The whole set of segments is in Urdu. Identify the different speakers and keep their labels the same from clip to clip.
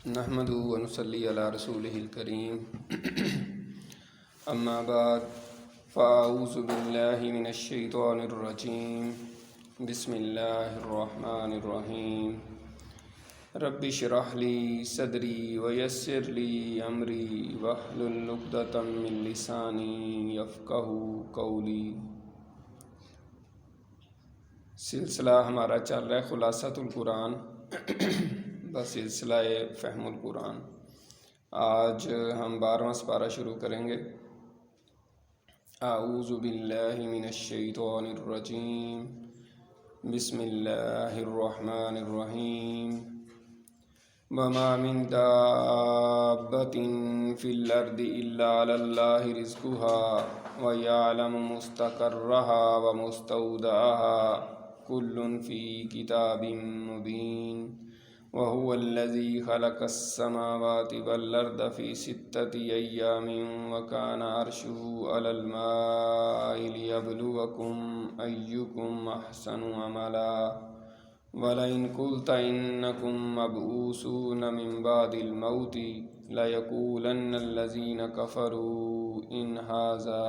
Speaker 1: نحمدہ و نصلی علی رسولہ الکریم اما بعد فاعوذ باللہ من الشیطان الرجیم بسم اللہ الرحمن الرحیم رب اشرح لی صدری ویسر لی امری واحلل عقدۃ من لسانی یفقہوا قولی۔ سلسلہ ہمارا چل رہا ہے خلاصۃ القرآن بسلسلہ فہم القرآن۔ آج ہم 12واں سپارہ شروع کریں گے۔ اعوذ باللہ من الشیطان الرجیم بسم اللہ الرحمن الرحیم وما من دابۃ فی الارض الا علی اللہ رزقها ویعلم مستقرها ومستودعها کل فی کتاب مبین وهو الذي خلق السماوات والأرض في 6 أيام وكان عرشه على الماء ليبلوكم أيكم أحسن عملا ولئن قلت إنكم مبعوثون من بعد الموت ليقولن الذين كفروا إن هذا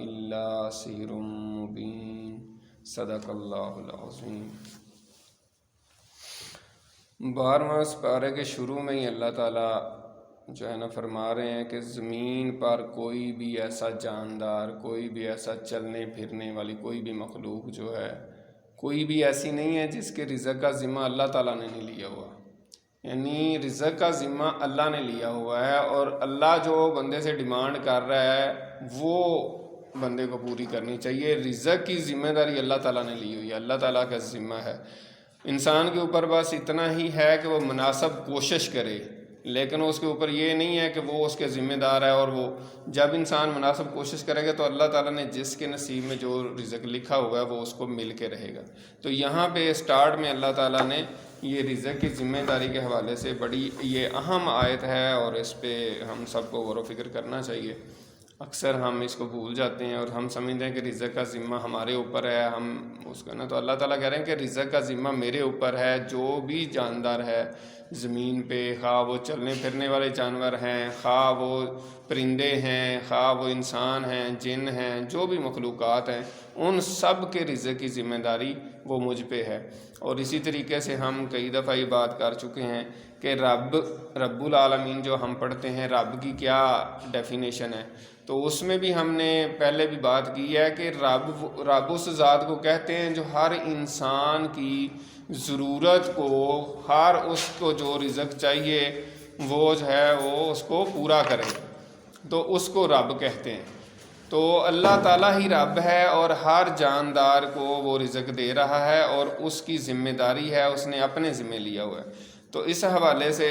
Speaker 1: إلا سحر مبين صدق الله العظيم۔ 12واں سپارے کے شروع میں ہی اللہ تعالیٰ جو ہے نا فرما رہے ہیں کہ زمین پر کوئی بھی ایسا جاندار، کوئی بھی ایسا چلنے پھرنے والی کوئی بھی مخلوق جو ہے، کوئی بھی ایسی نہیں ہے جس کے رزق کا ذمہ اللہ تعالیٰ نے نہیں لیا ہوا۔ یعنی رزق کا ذمہ اللہ نے لیا ہوا ہے، اور اللہ جو بندے سے ڈیمانڈ کر رہا ہے وہ بندے کو پوری کرنی چاہیے۔ رزق کی ذمہ داری اللہ تعالیٰ نے لی ہوئی ہے، اللہ تعالیٰ کا ذمہ ہے۔ انسان کے اوپر بس اتنا ہی ہے کہ وہ مناسب کوشش کرے، لیکن اس کے اوپر یہ نہیں ہے کہ وہ اس کے ذمہ دار ہے، اور وہ جب انسان مناسب کوشش کرے گا تو اللہ تعالیٰ نے جس کے نصیب میں جو رزق لکھا ہوا ہے وہ اس کو مل کے رہے گا۔ تو یہاں پہ سٹارٹ میں اللہ تعالیٰ نے یہ رزق کی ذمہ داری کے حوالے سے بڑی یہ اہم آیت ہے، اور اس پہ ہم سب کو غور و فکر کرنا چاہیے۔ اکثر ہم اس کو بھول جاتے ہیں اور ہم سمجھتے ہیں کہ رزق کا ذمہ ہمارے اوپر ہے، ہم اس کا نا، تو اللہ تعالیٰ کہہ رہے ہیں کہ رزق کا ذمہ میرے اوپر ہے۔ جو بھی جاندار ہے زمین پہ، خواہ وہ چلنے پھرنے والے جانور ہیں، خواہ وہ پرندے ہیں، خواہ وہ انسان ہیں، جن ہیں، جو بھی مخلوقات ہیں، ان سب کے رزق کی ذمہ داری وہ مجھ پہ ہے۔ اور اسی طریقے سے ہم کئی دفعہ یہ بات کر چکے ہیں کہ رب العالمین جو ہم پڑھتے ہیں، رب کی کیا ڈیفینیشن ہے، تو اس میں بھی ہم نے پہلے بھی بات کی ہے کہ رب اس ذات کو کہتے ہیں جو ہر انسان کی ضرورت کو، ہر اس کو جو رزق چاہیے وہ جو ہے وہ اس کو پورا کرے، تو اس کو رب کہتے ہیں۔ تو اللہ تعالیٰ ہی رب ہے، اور ہر جاندار کو وہ رزق دے رہا ہے، اور اس کی ذمہ داری ہے، اس نے اپنے ذمہ لیا ہوا ہے۔ تو اس حوالے سے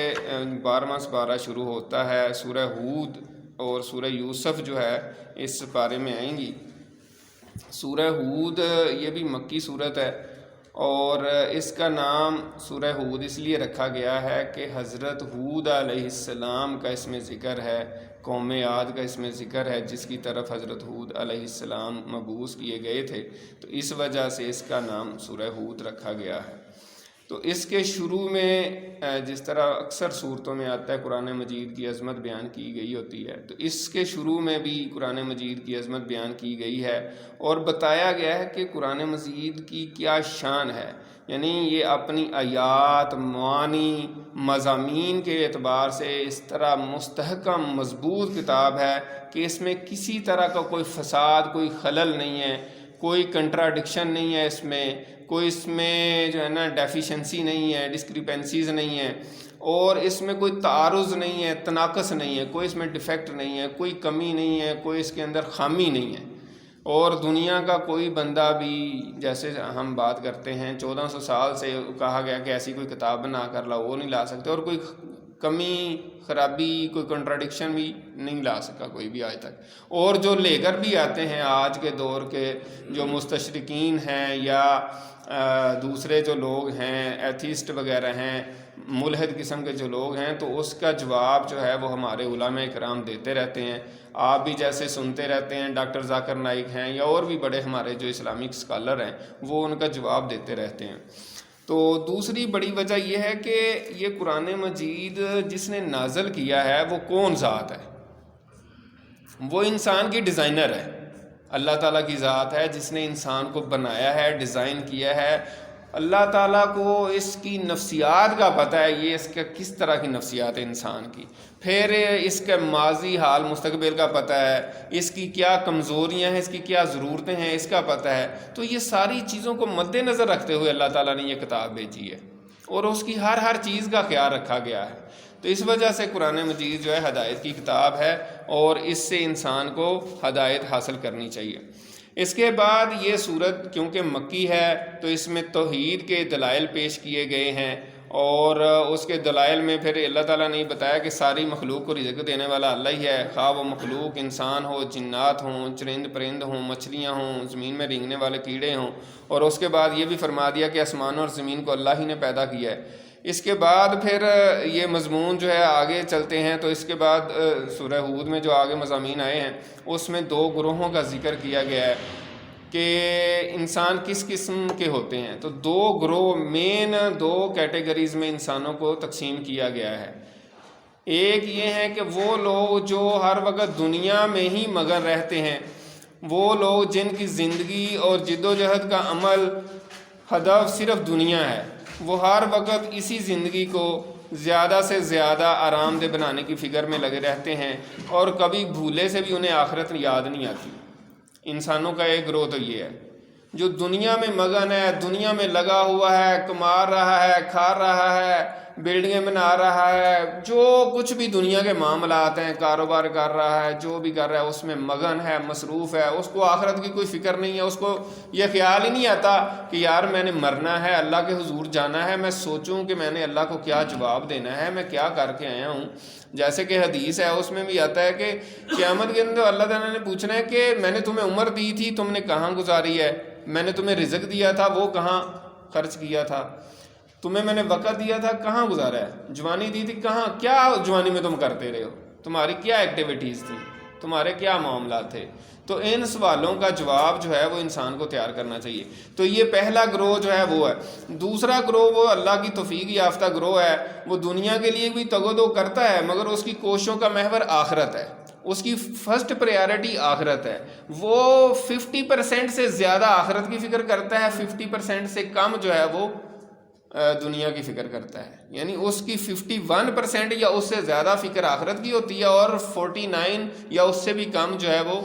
Speaker 1: 12واں سپارہ شروع ہوتا ہے۔ سورہ ہود اور سورہ یوسف جو ہے اس سپارے میں آئیں گی۔ سورہ ہود یہ بھی مکی صورت ہے، اور اس کا نام سورہ ہود اس لیے رکھا گیا ہے کہ حضرت ہود علیہ السلام کا اس میں ذکر ہے، قوم عاد کا اس میں ذکر ہے، جس کی طرف حضرت ہود علیہ السلام مبعوث کیے گئے تھے، تو اس وجہ سے اس کا نام سورہ ہود رکھا گیا ہے۔ تو اس کے شروع میں جس طرح اکثر صورتوں میں آتا ہے قرآن مجید کی عظمت بیان کی گئی ہوتی ہے، تو اس کے شروع میں بھی قرآن مجید کی عظمت بیان کی گئی ہے، اور بتایا گیا ہے کہ قرآن مجید کی کیا شان ہے۔ یعنی یہ اپنی آیات، معانی، مضامین کے اعتبار سے اس طرح مستحکم مضبوط کتاب ہے کہ اس میں کسی طرح کا کوئی فساد، کوئی خلل نہیں ہے، کوئی کنٹراڈکشن نہیں ہے، کوئی اس میں جو ہے نا ڈیفیشنسی نہیں ہے، ڈسکریپنسیز نہیں ہیں، اور اس میں کوئی تعارض نہیں ہے، تناقض نہیں ہے، کوئی اس میں ڈیفیکٹ نہیں ہے، کوئی کمی نہیں ہے، کوئی اس کے اندر خامی نہیں ہے۔ اور دنیا کا کوئی بندہ بھی، جیسے ہم بات کرتے ہیں 1400 سال سے کہا گیا کہ ایسی کوئی کتاب بنا کر لاؤ، وہ نہیں لا سکتے، اور کوئی کمی، خرابی، کوئی کنٹراڈکشن بھی نہیں لا سکا کوئی بھی آج تک۔ اور جو لے کر بھی آتے ہیں آج کے دور کے جو مستشرقین ہیں یا دوسرے جو لوگ ہیں، ایتھیسٹ وغیرہ ہیں، ملحد قسم کے جو لوگ ہیں، تو اس کا جواب جو ہے وہ ہمارے علماء کرام دیتے رہتے ہیں۔ آپ بھی جیسے سنتے رہتے ہیں، ڈاکٹر ذاکر نائک ہیں یا اور بھی بڑے ہمارے جو اسلامک اسکالر ہیں، وہ ان کا جواب دیتے رہتے ہیں۔ تو دوسری بڑی وجہ یہ ہے کہ یہ قرآن مجید جس نے نازل کیا ہے وہ کون ذات ہے؟ وہ انسان کی ڈیزائنر ہے، اللہ تعالیٰ کی ذات ہے جس نے انسان کو بنایا ہے، ڈیزائن کیا ہے۔ اللہ تعالیٰ کو اس کی نفسیات کا پتہ ہے، یہ اس کا کس طرح کی نفسیات ہے انسان کی، پھر اس کا ماضی حال مستقبل کا پتہ ہے، اس کی کیا کمزوریاں ہیں، اس کی کیا ضرورتیں ہیں، اس کا پتہ ہے۔ تو یہ ساری چیزوں کو مد نظر رکھتے ہوئے اللہ تعالیٰ نے یہ کتاب بھیجی ہے اور اس کی ہر چیز کا خیال رکھا گیا ہے۔ تو اس وجہ سے قرآن مجید جو ہے ہدایت کی کتاب ہے اور اس سے انسان کو ہدایت حاصل کرنی چاہیے۔ اس کے بعد یہ سورت کیونکہ مکی ہے تو اس میں توحید کے دلائل پیش کیے گئے ہیں، اور اس کے دلائل میں پھر اللہ تعالیٰ نے بتایا کہ ساری مخلوق کو رزق دینے والا اللہ ہی ہے، خواہ وہ مخلوق انسان ہو، جنات ہوں، چرند پرند ہوں، مچھلیاں ہوں، زمین میں رینگنے والے کیڑے ہوں۔ اور اس کے بعد یہ بھی فرما دیا کہ آسمانوں اور زمین کو اللہ ہی نے پیدا کیا ہے۔ اس کے بعد پھر یہ مضمون جو ہے آگے چلتے ہیں تو اس کے بعد سورہ ہود میں جو آگے مضامین آئے ہیں اس میں 2 گروہوں کا ذکر کیا گیا ہے کہ انسان کس قسم کے ہوتے ہیں۔ تو 2 گروہ، مین 2 کیٹیگریز میں انسانوں کو تقسیم کیا گیا ہے۔ ایک یہ ہے کہ وہ لوگ جو ہر وقت دنیا میں ہی مگن رہتے ہیں، وہ لوگ جن کی زندگی اور جد و جہد کا عمل ہدف صرف دنیا ہے، وہ ہر وقت اسی زندگی کو زیادہ سے زیادہ آرام دہ بنانے کی فکر میں لگے رہتے ہیں اور کبھی بھولے سے بھی انہیں آخرت یاد نہیں آتی۔ انسانوں کا ایک گروہ تو یہ ہے جو دنیا میں مگن ہے، دنیا میں لگا ہوا ہے، کما رہا ہے، کھا رہا ہے، بلڈنگیں بنا رہا ہے، جو کچھ بھی دنیا کے معاملات ہیں، کاروبار کر رہا ہے، جو بھی کر رہا ہے اس میں مگن ہے، مصروف ہے، اس کو آخرت کی کوئی فکر نہیں ہے۔ اس کو یہ خیال ہی نہیں آتا کہ یار میں نے مرنا ہے، اللہ کے حضور جانا ہے، میں سوچوں کہ میں نے اللہ کو کیا جواب دینا ہے، میں کیا کر کے آیا ہوں۔ جیسے کہ حدیث ہے اس میں بھی آتا ہے کہ قیامت کے اندر اللہ تعالیٰ نے پوچھنا ہے کہ میں نے تمہیں عمر دی تھی، تم نے کہاں گزاری ہے؟ میں نے تمہیں رزق دیا تھا، وہ کہاں خرچ کیا تھا؟ تمہیں میں نے وقت دیا تھا، کہاں گزارا ہے؟ جوانی دی تھی، کہاں؟ کیا جوانی میں تم کرتے رہے ہو؟ تمہاری کیا ایکٹیویٹیز تھیں؟ تمہارے کیا معاملات تھے؟ تو ان سوالوں کا جواب جو ہے وہ انسان کو تیار کرنا چاہیے۔ تو یہ پہلا گروہ جو ہے وہ ہے۔ دوسرا گروہ وہ اللہ کی توفیق یافتہ گروہ ہے، وہ دنیا کے لیے بھی تگ و دو کرتا ہے مگر اس کی کوششوں کا محور آخرت ہے، اس کی فرسٹ پریارٹی آخرت ہے۔ وہ 50% سے زیادہ آخرت کی فکر کرتا ہے، 50% سے کم جو ہے وہ دنیا کی فکر کرتا ہے، یعنی اس کی 51% یا اس سے زیادہ فکر آخرت کی ہوتی ہے اور 49 یا اس سے بھی کم جو ہے وہ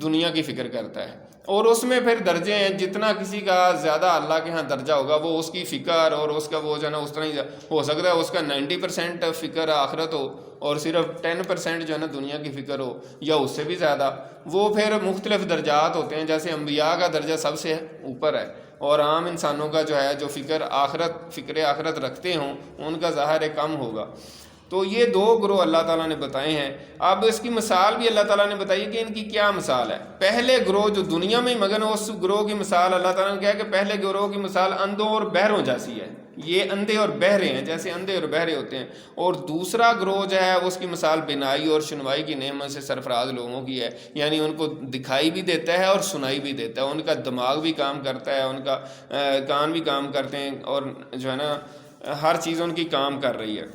Speaker 1: دنیا کی فکر کرتا ہے۔ اور اس میں پھر درجے ہیں، جتنا کسی کا زیادہ اللہ کے ہاں درجہ ہوگا وہ اس کی فکر اور اس کا وہ جو ہے نا اس طرح ہی ہو سکتا ہے اس کا 90% فکر آخرت ہو اور صرف 10% جو ہے نا دنیا کی فکر ہو یا اس سے بھی زیادہ۔ وہ پھر مختلف درجات ہوتے ہیں، جیسے انبیاء کا درجہ سب سے اوپر ہے اور عام انسانوں کا جو ہے جو فکر آخرت رکھتے ہوں ان کا ظاہر کم ہوگا۔ تو یہ 2 گروہ اللہ تعالیٰ نے بتائے ہیں۔ اب اس کی مثال بھی اللہ تعالیٰ نے بتائی کہ ان کی کیا مثال ہے۔ پہلے گروہ جو دنیا میں مگن ہو، اس گروہ کی مثال اللہ تعالیٰ نے کہا کہ پہلے گروہ کی مثال اندھوں اور بہروں جیسی ہے، یہ اندھے اور بہرے ہیں، جیسے اندھے اور بہرے ہوتے ہیں۔ اور دوسرا گروہ جو ہے اس کی مثال بینائی اور سنوائی کی نعمت سے سرفراز لوگوں کی ہے، یعنی ان کو دکھائی بھی دیتا ہے اور سنائی بھی دیتا ہے، ان کا دماغ بھی کام کرتا ہے، ان کا کان بھی کام کرتے ہیں اور جو ہے نا ہر چیز ان کی کام کر رہی ہے۔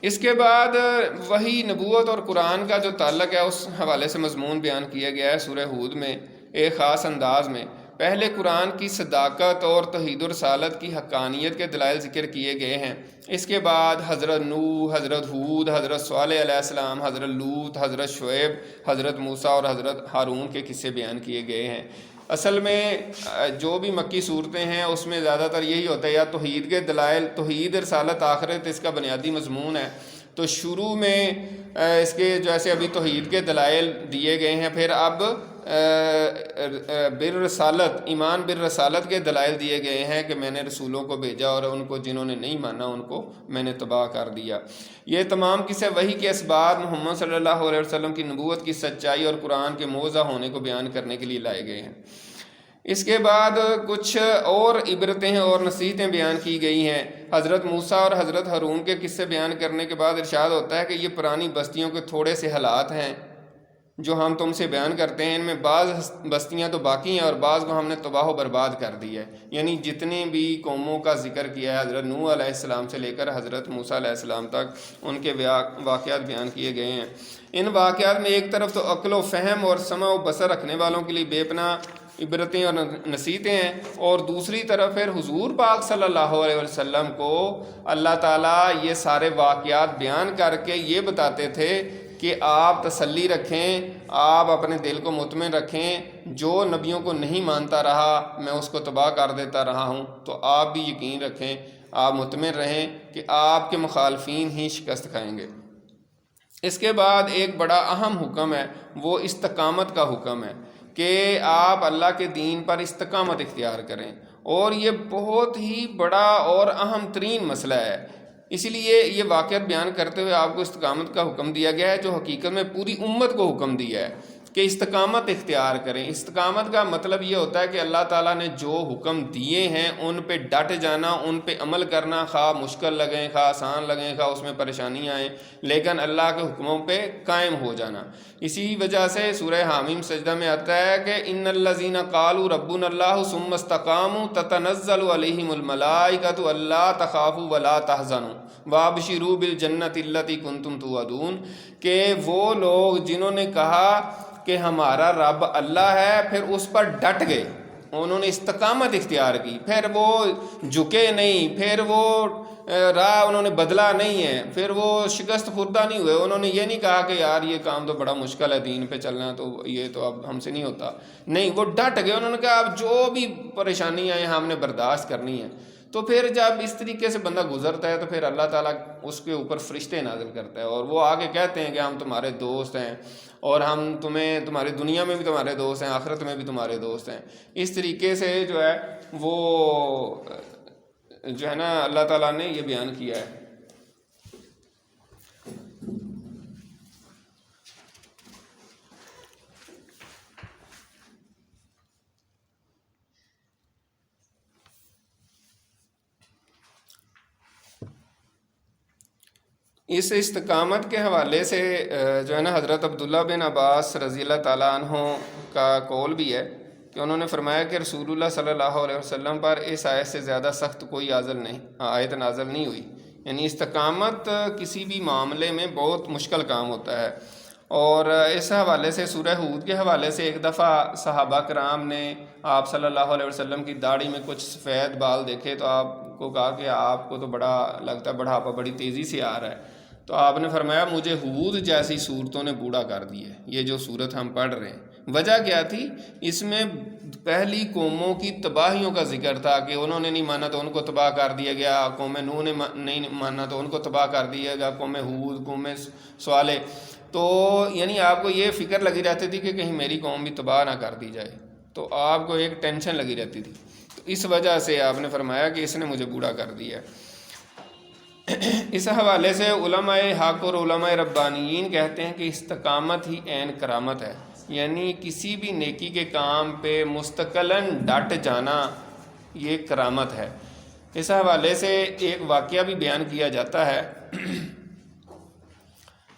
Speaker 1: اس کے بعد وحی، نبوت اور قرآن کا جو تعلق ہے اس حوالے سے مضمون بیان کیا گیا ہے سورہ ہود میں ایک خاص انداز میں۔ پہلے قرآن کی صداقت اور توحید و رسالت کی حقانیت کے دلائل ذکر کیے گئے ہیں۔ اس کے بعد حضرت نوح، حضرت ہود، حضرت صالح علیہ السلام، حضرت لوط، حضرت شعیب، حضرت موسیٰ اور حضرت ہارون کے قصے بیان کیے گئے ہیں۔ اصل میں جو بھی مکی صورتیں ہیں اس میں زیادہ تر یہی ہوتا ہے، یا توحید کے دلائل، توحید، رسالت، آخرت اس کا بنیادی مضمون ہے۔ تو شروع میں اس کے جیسے ابھی توحید کے دلائل دیے گئے ہیں، پھر اب بالرسالت، ایمان بالرسالت کے دلائل دیے گئے ہیں کہ میں نے رسولوں کو بھیجا اور ان کو جنہوں نے نہیں مانا ان کو میں نے تباہ کر دیا۔ یہ تمام قصے وحی کے اسباب محمد صلی اللہ علیہ وسلم کی نبوت کی سچائی اور قرآن کے موضح ہونے کو بیان کرنے کے لیے لائے گئے ہیں۔ اس کے بعد کچھ اور عبرتیں اور نصیحتیں بیان کی گئی ہیں۔ حضرت موسیٰ اور حضرت ہارون کے قصے بیان کرنے کے بعد ارشاد ہوتا ہے کہ یہ پرانی بستیوں کے تھوڑے سے حالات ہیں جو ہم تم سے بیان کرتے ہیں ان میں بعض بستیاں تو باقی ہیں اور بعض کو ہم نے تباہ و برباد کر دی ہے. یعنی جتنے بھی قوموں کا ذکر کیا ہے حضرت نوح علیہ السلام سے لے کر حضرت موسیٰ علیہ السلام تک ان کے واقعات بیان کیے گئے ہیں. ان واقعات میں ایک طرف تو عقل و فہم اور سمع و بصر رکھنے والوں کے لیے بے پناہ عبرتیں اور نصیحتیں ہیں، اور دوسری طرف پھر حضور پاک صلی اللہ علیہ وسلم کو اللہ تعالیٰ یہ سارے واقعات بیان کر کے یہ بتاتے تھے کہ آپ تسلی رکھیں، آپ اپنے دل کو مطمئن رکھیں، جو نبیوں کو نہیں مانتا رہا میں اس کو تباہ کر دیتا رہا ہوں، تو آپ بھی یقین رکھیں، آپ مطمئن رہیں کہ آپ کے مخالفین ہی شکست کھائیں گے. اس کے بعد ایک بڑا اہم حکم ہے، وہ استقامت کا حکم ہے کہ آپ اللہ کے دین پر استقامت اختیار کریں، اور یہ بہت ہی بڑا اور اہم ترین مسئلہ ہے. اسی لیے یہ واقعات بیان کرتے ہوئے آپ کو استقامت کا حکم دیا گیا ہے، جو حقیقت میں پوری امت کو حکم دیا ہے کہ استقامت اختیار کریں. استقامت کا مطلب یہ ہوتا ہے کہ اللہ تعالیٰ نے جو حکم دیے ہیں ان پہ ڈٹ جانا، ان پہ عمل کرنا، خواہ مشکل لگیں، خواہ آسان لگیں، خواہ اس میں پریشانیاں آئیں، لیکن اللہ کے حکموں پہ قائم ہو جانا. اسی وجہ سے سورہ حامیم سجدہ میں آتا ہے کہ ان الذین قالوا ربنا اللہ ثم استقاموا تتنزل علیہم الملائکۃ الا تخافوا ولا تحزنوا وابشروا بالجنۃ التی کنتم توعدون، کہ وہ لوگ جنہوں نے کہا کہ ہمارا رب اللہ ہے، پھر اس پر ڈٹ گئے، انہوں نے استقامت اختیار کی، پھر وہ جھکے نہیں، پھر وہ راہ انہوں نے بدلا نہیں ہے، پھر وہ شکست خوردہ نہیں ہوئے. انہوں نے یہ نہیں کہا کہ یار یہ کام تو بڑا مشکل ہے، دین پہ چلنا تو یہ تو اب ہم سے نہیں ہوتا، نہیں، وہ ڈٹ گئے. انہوں نے کہا اب جو بھی پریشانی آئے ہم نے برداشت کرنی ہے. تو پھر جب اس طریقے سے بندہ گزرتا ہے تو پھر اللہ تعالیٰ اس کے اوپر فرشتے نازل کرتا ہے، اور وہ آگے کہتے ہیں کہ ہم تمہارے دوست ہیں، اور ہم تمہاری دنیا میں بھی تمہارے دوست ہیں، آخرت میں بھی تمہارے دوست ہیں. اس طریقے سے جو ہے وہ جو ہے نا اللہ تعالیٰ نے یہ بیان کیا ہے. اس استقامت کے حوالے سے جو ہے نا حضرت عبداللہ بن عباس رضی اللہ تعالیٰ عنہ کا قول بھی ہے کہ انہوں نے فرمایا کہ رسول اللہ صلی اللہ علیہ وسلم پر اس آیت سے زیادہ سخت کوئی آیت نازل نہیں ہوئی. یعنی استقامت کسی بھی معاملے میں بہت مشکل کام ہوتا ہے. اور اس حوالے سے سورہ ہود کے حوالے سے ایک دفعہ صحابہ کرام نے آپ صلی اللہ علیہ وسلم کی داڑھی میں کچھ سفید بال دیکھے تو آپ کو کہا کہ آپ کو تو بڑا لگتا ہے بڑھاپا بڑی تیزی سے آ رہا ہے. تو آپ نے فرمایا مجھے ہود جیسی صورتوں نے بوڑھا کر دی ہے. یہ جو صورت ہم پڑھ رہے ہیں وجہ کیا تھی؟ اس میں پہلی قوموں کی تباہیوں کا ذکر تھا کہ انہوں نے نہیں مانا تو ان کو تباہ کر دیا گیا، قوم نوح نے نہیں مانا تو ان کو تباہ کر دیا گیا، قوم ہود، قوم صالح. تو یعنی آپ کو یہ فکر لگی رہتی تھی کہ کہیں میری قوم بھی تباہ نہ کر دی جائے، تو آپ کو ایک ٹینشن لگی رہتی تھی. تو اس وجہ سے آپ نے فرمایا کہ اس نے مجھے بوڑھا کر دیا. اس حوالے سے علماء حق اور علماء ربانیین کہتے ہیں کہ استقامت ہی عین کرامت ہے. یعنی کسی بھی نیکی کے کام پہ مستقلاً ڈٹ جانا یہ کرامت ہے. اس حوالے سے ایک واقعہ بھی بیان کیا جاتا ہے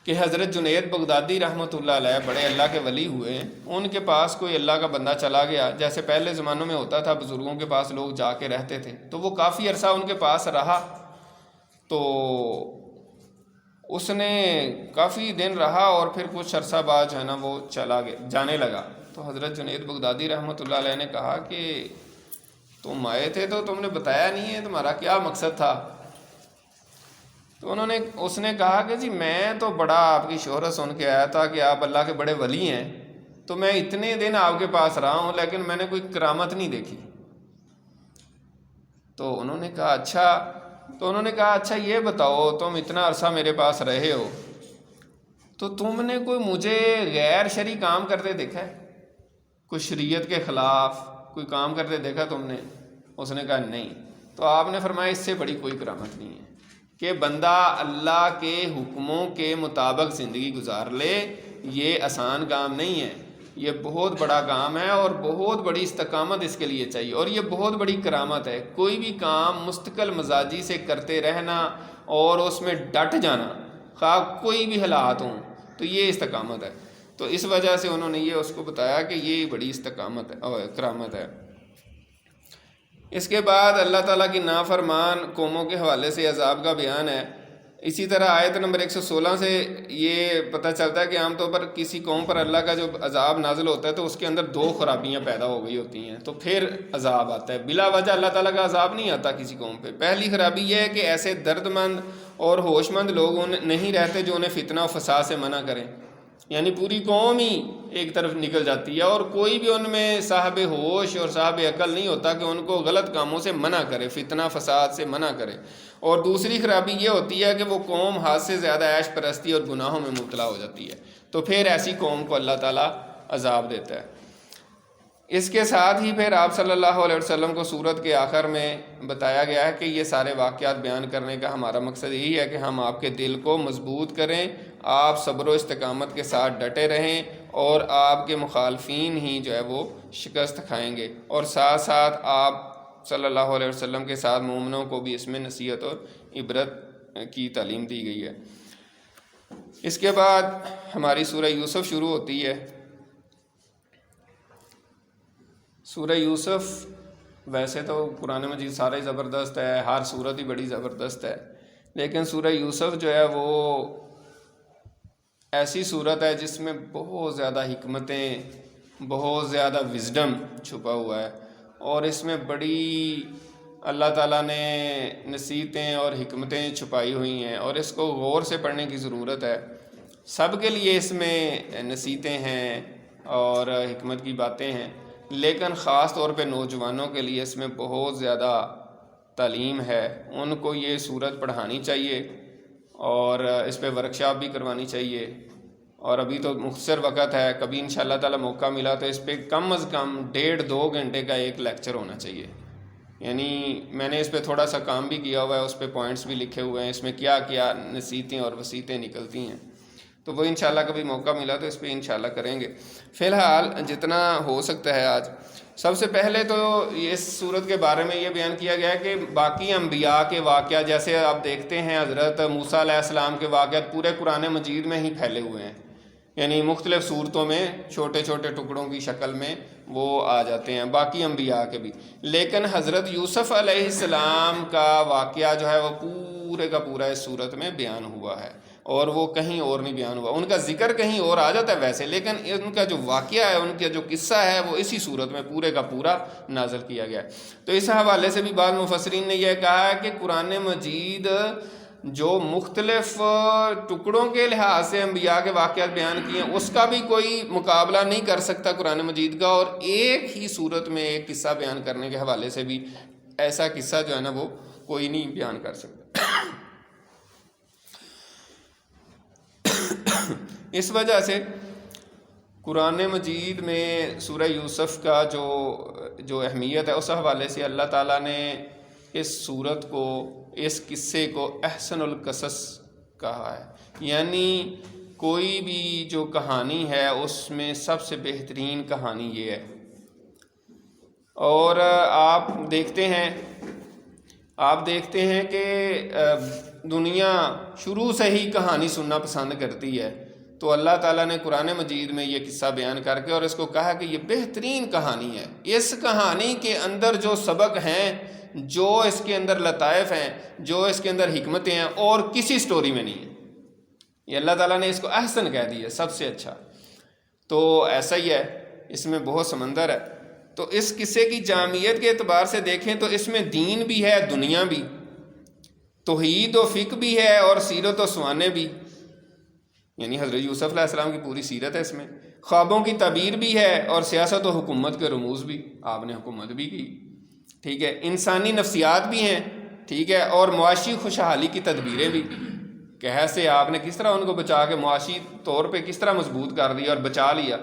Speaker 1: کہ حضرت جنید بغدادی رحمۃ اللہ علیہ بڑے اللہ کے ولی ہوئے. ان کے پاس کوئی اللہ کا بندہ چلا گیا، جیسے پہلے زمانوں میں ہوتا تھا، بزرگوں کے پاس لوگ جا کے رہتے تھے. تو وہ کافی عرصہ ان کے پاس رہا، تو اس نے کافی دن رہا اور پھر کچھ عرصہ بعد جو ہے نا وہ جانے لگا. تو حضرت جنید بغدادی رحمۃ اللہ علیہ نے کہا کہ تم آئے تھے تو تم نے بتایا نہیں ہے، تمہارا کیا مقصد تھا؟ تو اس نے کہا کہ جی میں تو بڑا آپ کی شہرت سن کے آیا تھا کہ آپ اللہ کے بڑے ولی ہیں، تو میں اتنے دن آپ کے پاس رہا ہوں لیکن میں نے کوئی کرامت نہیں دیکھی. تو انہوں نے کہا اچھا یہ بتاؤ تم اتنا عرصہ میرے پاس رہے ہو تو تم نے کوئی مجھے غیر شرعی کام کرتے دیکھا ہے؟ کوئی شریعت کے خلاف کوئی کام کرتے دیکھا تم نے؟ اس نے کہا نہیں. تو آپ نے فرمایا اس سے بڑی کوئی کرامت نہیں ہے کہ بندہ اللہ کے حکموں کے مطابق زندگی گزار لے. یہ آسان کام نہیں ہے، یہ بہت بڑا کام ہے اور بہت بڑی استقامت اس کے لیے چاہیے، اور یہ بہت بڑی کرامت ہے. کوئی بھی کام مستقل مزاجی سے کرتے رہنا اور اس میں ڈٹ جانا، خواہ کوئی بھی حالات ہوں، تو یہ استقامت ہے. تو اس وجہ سے انہوں نے یہ اس کو بتایا کہ یہ بڑی استقامت ہے اور کرامت ہے۔ اس کے بعد اللہ تعالیٰ کی نافرمان قوموں کے حوالے سے عذاب کا بیان ہے۔ اسی طرح آیت نمبر 116 سے یہ پتہ چلتا ہے کہ عام طور پر کسی قوم پر اللہ کا جو عذاب نازل ہوتا ہے تو اس کے اندر دو خرابیاں پیدا ہو گئی ہوتی ہیں، تو پھر عذاب آتا ہے۔ بلا وجہ اللہ تعالیٰ کا عذاب نہیں آتا کسی قوم پہ۔ پہلی خرابی یہ ہے کہ ایسے درد مند اور ہوش مند لوگ نہیں رہتے جو انہیں فتنہ و فساد سے منع کریں، یعنی پوری قوم ہی ایک طرف نکل جاتی ہے اور کوئی بھی ان میں صاحب ہوش اور صاحب عقل نہیں ہوتا کہ ان کو غلط کاموں سے منع کرے، فتنہ فساد سے منع کرے۔ اور دوسری خرابی یہ ہوتی ہے کہ وہ قوم حد سے زیادہ عیش پرستی اور گناہوں میں مبتلا ہو جاتی ہے، تو پھر ایسی قوم کو اللہ تعالیٰ عذاب دیتا ہے۔ اس کے ساتھ ہی پھر آپ صلی اللہ علیہ وسلم کو سورت کے آخر میں بتایا گیا ہے کہ یہ سارے واقعات بیان کرنے کا ہمارا مقصد یہی ہے کہ ہم آپ کے دل کو مضبوط کریں، آپ صبر و استقامت کے ساتھ ڈٹے رہیں اور آپ کے مخالفین ہی جو ہے وہ شکست کھائیں گے، اور ساتھ ساتھ آپ صلی اللہ علیہ وسلم کے ساتھ مومنوں کو بھی اس میں نصیحت اور عبرت کی تعلیم دی گئی ہے۔ اس کے بعد ہماری سورہ یوسف شروع ہوتی ہے۔ سورہ یوسف ویسے تو قرآن مجید سارا ہی زبردست ہے، ہر سورت ہی بڑی زبردست ہے، لیکن سورہ یوسف جو ہے وہ ایسی سورت ہے جس میں بہت زیادہ حکمتیں، بہت زیادہ وزڈم چھپا ہوا ہے، اور اس میں بڑی اللہ تعالیٰ نے نصیحتیں اور حکمتیں چھپائی ہوئی ہیں، اور اس کو غور سے پڑھنے کی ضرورت ہے۔ سب کے لیے اس میں نصیحتیں ہیں اور حکمت کی باتیں ہیں، لیکن خاص طور پہ نوجوانوں کے لیے اس میں بہت زیادہ تعلیم ہے۔ ان کو یہ سورت پڑھانی چاہیے اور اس پہ ورکشاپ بھی کروانی چاہیے، اور ابھی تو مختصر وقت ہے، کبھی انشاءاللہ تعالی موقع ملا تو اس پہ کم از کم 1.5-2 گھنٹے کا ایک لیکچر ہونا چاہیے۔ یعنی میں نے اس پہ تھوڑا سا کام بھی کیا ہوا ہے، اس پہ پوائنٹس بھی لکھے ہوئے ہیں، اس میں کیا کیا نصیحتیں اور وصیتیں نکلتی ہیں، تو وہ انشاءاللہ کبھی موقع ملا تو اس پہ انشاءاللہ کریں گے۔ فی الحال جتنا ہو سکتا ہے آج، سب سے پہلے تو اس صورت کے بارے میں یہ بیان کیا گیا ہے کہ باقی انبیاء کے واقعات، جیسے آپ دیکھتے ہیں حضرت موسیٰ علیہ السلام کے واقعات پورے قرآن مجید میں ہی پھیلے ہوئے ہیں، یعنی مختلف صورتوں میں چھوٹے چھوٹے ٹکڑوں کی شکل میں وہ آ جاتے ہیں، باقی انبیاء کے بھی۔ لیکن حضرت یوسف علیہ السلام کا واقعہ جو ہے وہ پورے کا پورا اس صورت میں بیان ہوا ہے، اور وہ کہیں اور نہیں بیان ہوا۔ ان کا ذکر کہیں اور آ جاتا ہے ویسے، لیکن ان کا جو واقعہ ہے، ان کا جو قصہ ہے، وہ اسی صورت میں پورے کا پورا نازل کیا گیا ہے۔ تو اس حوالے سے بھی بعض مفسرین نے یہ کہا ہے کہ قرآن مجید جو مختلف ٹکڑوں کے لحاظ سے انبیاء کے واقعات بیان کیے ہیں، اس کا بھی کوئی مقابلہ نہیں کر سکتا قرآن مجید کا، اور ایک ہی صورت میں ایک قصہ بیان کرنے کے حوالے سے بھی ایسا قصہ جو ہے نا وہ کوئی نہیں بیان کر سکتا۔ اس وجہ سے قرآن مجید میں سورہ یوسف کا جو اہمیت ہے، اس حوالے سے اللہ تعالیٰ نے اس سورت کو، اس قصے کو احسن القصص کہا ہے، یعنی کوئی بھی جو کہانی ہے اس میں سب سے بہترین کہانی یہ ہے۔ اور آپ دیکھتے ہیں کہ دنیا شروع سے ہی کہانی سننا پسند کرتی ہے، تو اللہ تعالیٰ نے قرآن مجید میں یہ قصہ بیان کر کے اور اس کو کہا کہ یہ بہترین کہانی ہے۔ اس کہانی کے اندر جو سبق ہیں، جو اس کے اندر لطائف ہیں، جو اس کے اندر حکمتیں ہیں، اور کسی سٹوری میں نہیں ہے۔ یہ اللہ تعالیٰ نے اس کو احسن کہہ دی ہے، سب سے اچھا۔ تو ایسا ہی ہے، اس میں بہت سمندر ہے۔ تو اس قصے کی جامعیت کے اعتبار سے دیکھیں تو اس میں دین بھی ہے، دنیا بھی، توحید و فقہ بھی ہے، اور سیرت و سوانے بھی، یعنی حضرت یوسف علیہ السلام کی پوری سیرت ہے اس میں۔ خوابوں کی تعبیر بھی ہے، اور سیاست و حکومت کے رموز بھی، آپ نے حکومت بھی کی، ٹھیک ہے، انسانی نفسیات بھی ہیں، ٹھیک ہے، اور معاشی خوشحالی کی تدبیریں بھی، کیسے آپ نے کس طرح ان کو بچا کے معاشی طور پہ کس طرح مضبوط کر دیا اور بچا لیا۔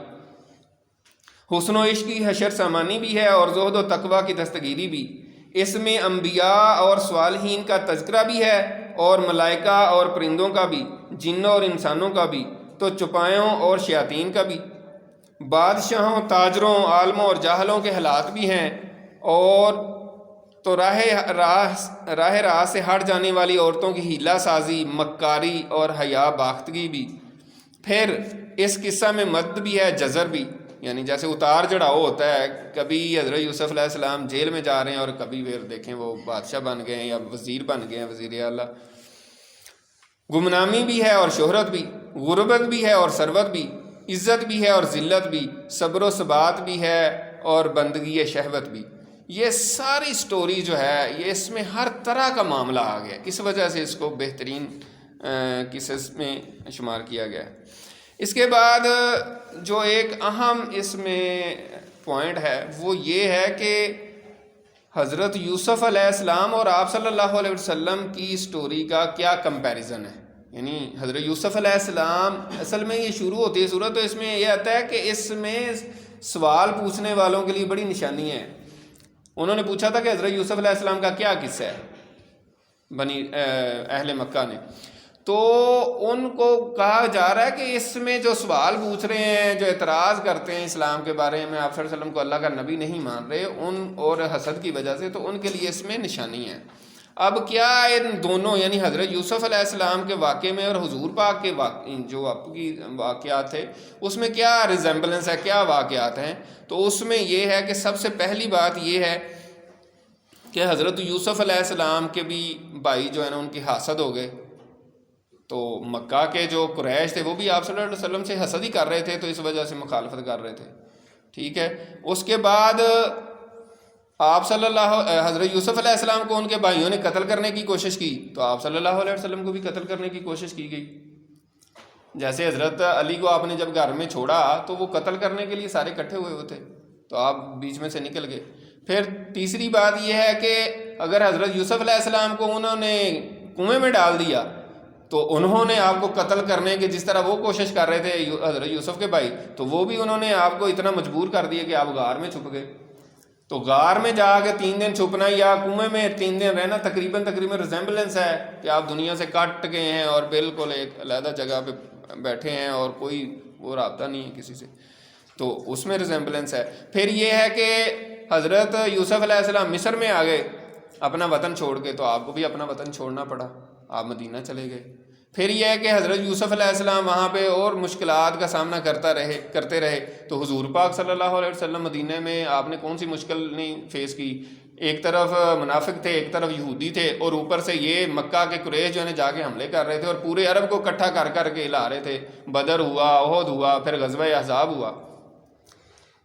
Speaker 1: حسن و عشق کی حشر سامانی بھی ہے، اور زہد و تقوی کی دستگیری بھی۔ اس میں انبیاء اور صالحین کا تذکرہ بھی ہے، اور ملائکہ اور پرندوں کا بھی، جنوں اور انسانوں کا بھی، تو چپایوں اور شیاطین کا بھی، بادشاہوں، تاجروں، عالموں اور جاہلوں کے حالات بھی ہیں، اور تو راہ سے ہٹ جانے والی عورتوں کی ہیلہ سازی، مکاری اور حیا باختگی بھی۔ پھر اس قصہ میں مد بھی ہے، جزر بھی، یعنی جیسے اتار چڑھاؤ ہوتا ہے، کبھی حضرت یوسف علیہ السلام جیل میں جا رہے ہیں اور کبھی پھر دیکھیں وہ بادشاہ بن گئے ہیں یا وزیر بن گئے ہیں، وزیر اعلیٰ۔ گمنامی بھی ہے اور شہرت بھی، غربت بھی ہے اور ثروت بھی، عزت بھی ہے اور ذلت بھی، صبر و ثبات بھی ہے اور بندگی شہوت بھی۔ یہ ساری سٹوری جو ہے یہ اس میں ہر طرح کا معاملہ آ گیا، اس وجہ سے اس کو بہترین قصص میں شمار کیا گیا ہے۔ اس کے بعد جو ایک اہم اس میں پوائنٹ ہے وہ یہ ہے کہ حضرت یوسف علیہ السلام اور آپ صلی اللہ علیہ وسلم کی سٹوری کا کیا کمپیریزن ہے۔ یعنی حضرت یوسف علیہ السلام اصل میں یہ شروع ہوتی ہے صورت، تو اس میں یہ آتا ہے کہ اس میں سوال پوچھنے والوں کے لیے بڑی نشانی ہے۔ انہوں نے پوچھا تھا کہ حضرت یوسف علیہ السلام کا کیا قصہ ہے بنی اہل مکہ نے، تو ان کو کہا جا رہا ہے کہ اس میں جو سوال پوچھ رہے ہیں، جو اعتراض کرتے ہیں اسلام کے بارے میں، آپ صلی اللہ علیہ وسلم کو اللہ کا نبی نہیں مان رہے ان اور حسد کی وجہ سے، تو ان کے لیے اس میں نشانی ہے۔ اب کیا ان دونوں یعنی حضرت یوسف علیہ السلام کے واقعے میں اور حضور پاک کے جو آپ کی واقعات تھے اس میں کیا ریزمبلنس ہے، کیا واقعات ہیں، تو اس میں یہ ہے کہ سب سے پہلی بات یہ ہے کہ حضرت یوسف علیہ السلام کے بھی بھائی جو ہے نا ان کی حسد ہو گئے، تو مکہ کے جو قریش تھے وہ بھی آپ صلی اللہ علیہ وسلم سے حسد ہی کر رہے تھے، تو اس وجہ سے مخالفت کر رہے تھے، ٹھیک ہے۔ اس کے بعد آپ صلی اللہ حضرت یوسف علیہ السلام کو ان کے بھائیوں نے قتل کرنے کی کوشش کی، تو آپ صلی اللہ علیہ وسلم کو بھی قتل کرنے کی کوشش کی گئی۔ جیسے حضرت علی کو آپ نے جب گھر میں چھوڑا تو وہ قتل کرنے کے لیے سارے اکٹھے ہوئے تھے، تو آپ بیچ میں سے نکل گئے۔ پھر تیسری بات یہ ہے کہ اگر حضرت یوسف علیہ السلام کو انہوں نے کنویں میں ڈال دیا تو انہوں نے آپ کو قتل کرنے کے جس طرح وہ کوشش کر رہے تھے حضرت یوسف کے بھائی، تو وہ بھی انہوں نے آپ کو اتنا مجبور کر دیا کہ آپ غار میں چھپ گئے۔ تو غار میں جا کے 3 دن چھپنا یا کنویں میں 3 دن رہنا تقریباً ریزمبلنس ہے کہ آپ دنیا سے کٹ گئے ہیں اور بالکل ایک علیحدہ جگہ پہ بیٹھے ہیں اور کوئی وہ رابطہ نہیں ہے کسی سے، تو اس میں ریزمبلنس ہے۔ پھر یہ ہے کہ حضرت یوسف علیہ السلام مصر میں آ گئے اپنا وطن چھوڑ کے، تو آپ کو بھی اپنا وطن چھوڑنا پڑا، آپ مدینہ چلے گئے۔ پھر یہ ہے کہ حضرت یوسف علیہ السلام وہاں پہ اور مشکلات کا سامنا کرتے رہے، تو حضور پاک صلی اللہ علیہ وسلم مدینہ میں آپ نے کون سی مشکل نہیں فیس کی؟ ایک طرف منافق تھے، ایک طرف یہودی تھے، اور اوپر سے یہ مکہ کے قریش جو ہے جا کے حملے کر رہے تھے اور پورے عرب کو اکٹھا کر کر کے لا رہے تھے۔ بدر ہوا، احد ہوا، پھر غزوہ احزاب ہوا،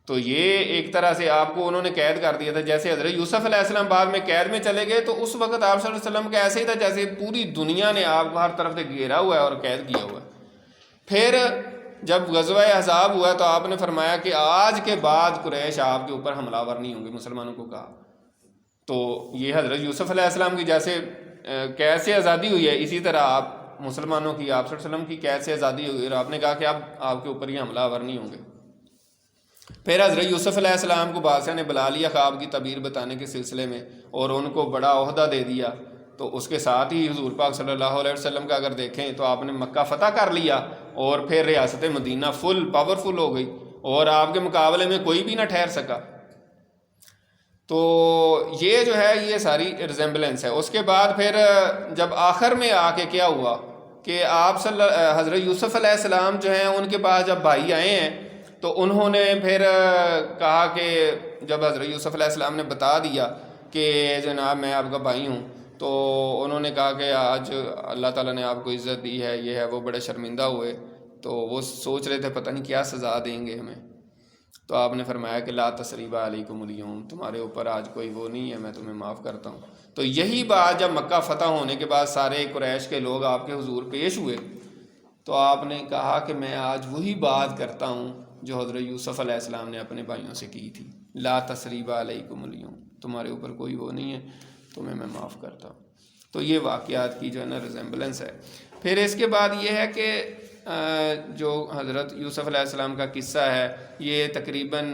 Speaker 1: تو یہ ایک طرح سے آپ کو انہوں نے قید کر دیا تھا۔ جیسے حضرت یوسف علیہ السلام بعد میں قید میں چلے گئے، تو اس وقت آپ صلی اللہ علیہ وسلم کا ایسے ہی تھا جیسے پوری دنیا نے آپ کو ہر طرف سے گھیرا ہوا ہے اور قید کیا ہوا ہے۔ پھر جب غزوہ احزاب ہوا تو آپ نے فرمایا کہ آج کے بعد قریش آپ کے اوپر حملہ آور نہیں ہوں گے، مسلمانوں کو کہا۔ تو یہ حضرت یوسف علیہ السلام کی جیسے قید سے آزادی ہوئی ہے، اسی طرح آپ مسلمانوں کی آپ صلی اللہ علیہ وسلم کی قید سے آزادی ہوئی، اور آپ نے کہا کہ اب آپ کے اوپر یہ حملہ آور نہیں ہوں گے۔ پھر حضرت یوسف علیہ السلام کو بادشاہ نے بلا لیا خواب کی تعبیر بتانے کے سلسلے میں، اور ان کو بڑا عہدہ دے دیا۔ تو اس کے ساتھ ہی حضور پاک صلی اللہ علیہ وسلم کا اگر دیکھیں تو آپ نے مکہ فتح کر لیا، اور پھر ریاست مدینہ فل پاورفل ہو گئی، اور آپ کے مقابلے میں کوئی بھی نہ ٹھہر سکا۔ تو یہ جو ہے یہ ساری ریزمبلنس ہے۔ اس کے بعد پھر جب آخر میں آ کے کیا ہوا کہ آپ حضرت یوسف علیہ السلام جو ہیں ان کے پاس جب بھائی آئے ہیں تو انہوں نے پھر کہا کہ جب حضرت یوسف علیہ السلام نے بتا دیا کہ جناب میں آپ کا بھائی ہوں، تو انہوں نے کہا کہ آج اللہ تعالیٰ نے آپ کو عزت دی ہے، یہ ہے وہ، بڑے شرمندہ ہوئے۔ تو وہ سوچ رہے تھے پتہ نہیں کیا سزا دیں گے ہمیں، تو آپ نے فرمایا کہ لا تثریب علیکم اليوم، تمہارے اوپر آج کوئی وہ نہیں ہے، میں تمہیں معاف کرتا ہوں۔ تو یہی بات جب مکہ فتح ہونے کے بعد سارے قریش کے لوگ آپ کے حضور پیش ہوئے، تو آپ نے کہا کہ میں آج وہی بات کرتا ہوں جو حضرت یوسف علیہ السلام نے اپنے بھائیوں سے کی تھی، لا تثریب علیکم اليوم، تمہارے اوپر کوئی وہ نہیں ہے، تمہیں میں معاف کرتا ہوں۔ تو یہ واقعات کی جو ہے نا ریزمبلنس ہے۔ پھر اس کے بعد یہ ہے کہ جو حضرت یوسف علیہ السلام کا قصہ ہے یہ تقریباً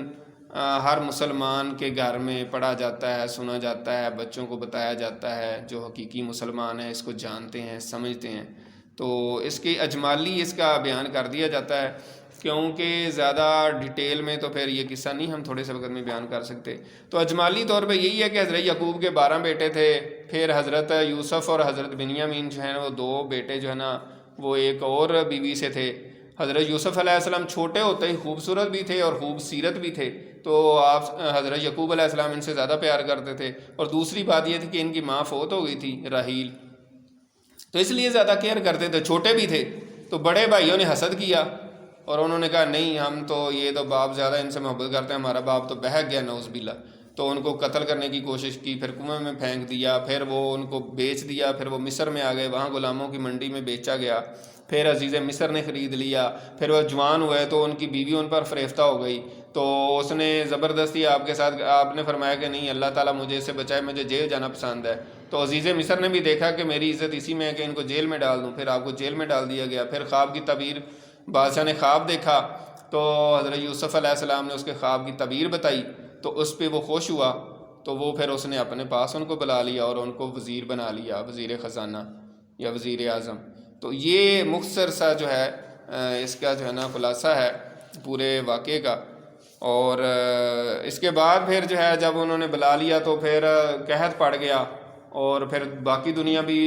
Speaker 1: ہر مسلمان کے گھر میں پڑھا جاتا ہے، سنا جاتا ہے، بچوں کو بتایا جاتا ہے، جو حقیقی مسلمان ہیں اس کو جانتے ہیں، سمجھتے ہیں۔ تو اس کی اجمالی اس کا بیان کر دیا جاتا ہے، کیونکہ زیادہ ڈیٹیل میں تو پھر یہ قصہ نہیں ہم تھوڑے سے وقت میں بیان کر سکتے۔ تو اجمالی طور پہ یہی ہے کہ حضرت یعقوب کے 12 بیٹے تھے، پھر حضرت یوسف اور حضرت بنیامین جو ہیں وہ 2 بیٹے جو ہے نا وہ ایک اور بیوی سے تھے۔ حضرت یوسف علیہ السلام چھوٹے ہوتے ہی خوبصورت بھی تھے اور خوب سیرت بھی تھے، تو آپ حضرت یعقوب علیہ السلام ان سے زیادہ پیار کرتے تھے. اور دوسری بات یہ تھی کہ ان کی ماں فوت ہو گئی تھی راحیل، تو اس لیے زیادہ کیئر کرتے تھے. چھوٹے بھی تھے تو بڑے بھائیوں نے حسد کیا اور انہوں نے کہا نہیں ہم تو یہ تو باپ زیادہ ان سے محبت کرتے ہیں، ہمارا باپ تو بہک گیا نعوذ باللہ. تو ان کو قتل کرنے کی کوشش کی، پھر کنویں میں پھینک دیا، پھر وہ ان کو بیچ دیا، پھر وہ مصر میں آ گئے، وہاں غلاموں کی منڈی میں بیچا گیا. پھر عزیز مصر نے خرید لیا. پھر وہ جوان ہوئے تو ان کی بیوی ان پر فریفتہ ہو گئی، تو اس نے زبردستی آپ کے ساتھ، آپ نے فرمایا کہ نہیں اللہ تعالیٰ مجھے اس سے بچائے، مجھے جیل جانا پسند ہے. تو عزیز مصر نے بھی دیکھا کہ میری عزت اسی میں ہے کہ ان کو جیل میں ڈال دوں، پھر آپ کو جیل میں ڈال دیا گیا. پھر خواب کی تعبیر، بادشاہ نے خواب دیکھا تو حضرت یوسف علیہ السلام نے اس کے خواب کی تعبیر بتائی، تو اس پہ وہ خوش ہوا، تو وہ پھر اس نے اپنے پاس ان کو بلا لیا اور ان کو وزیر بنا لیا، وزیر خزانہ یا وزیر اعظم. تو یہ مختصر سا جو ہے اس کا جو ہے نا خلاصہ ہے پورے واقعے کا. اور اس کے بعد پھر جو ہے جب انہوں نے بلا لیا تو پھر قحط پڑ گیا، اور پھر باقی دنیا بھی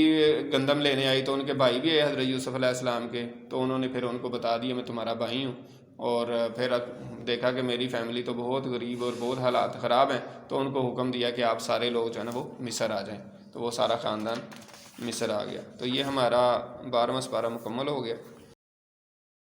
Speaker 1: گندم لینے آئی، تو ان کے بھائی بھی آئے حضرت یوسف علیہ السلام کے، تو انہوں نے پھر ان کو بتا دیا میں تمہارا بھائی ہوں. اور پھر دیکھا کہ میری فیملی تو بہت غریب اور بہت حالات خراب ہیں، تو ان کو حکم دیا کہ آپ سارے لوگ جو ہے نا وہ مصر آ جائیں. تو وہ سارا خاندان مصر آ گیا. تو یہ ہمارا 12واں سپارہ مکمل ہو گیا.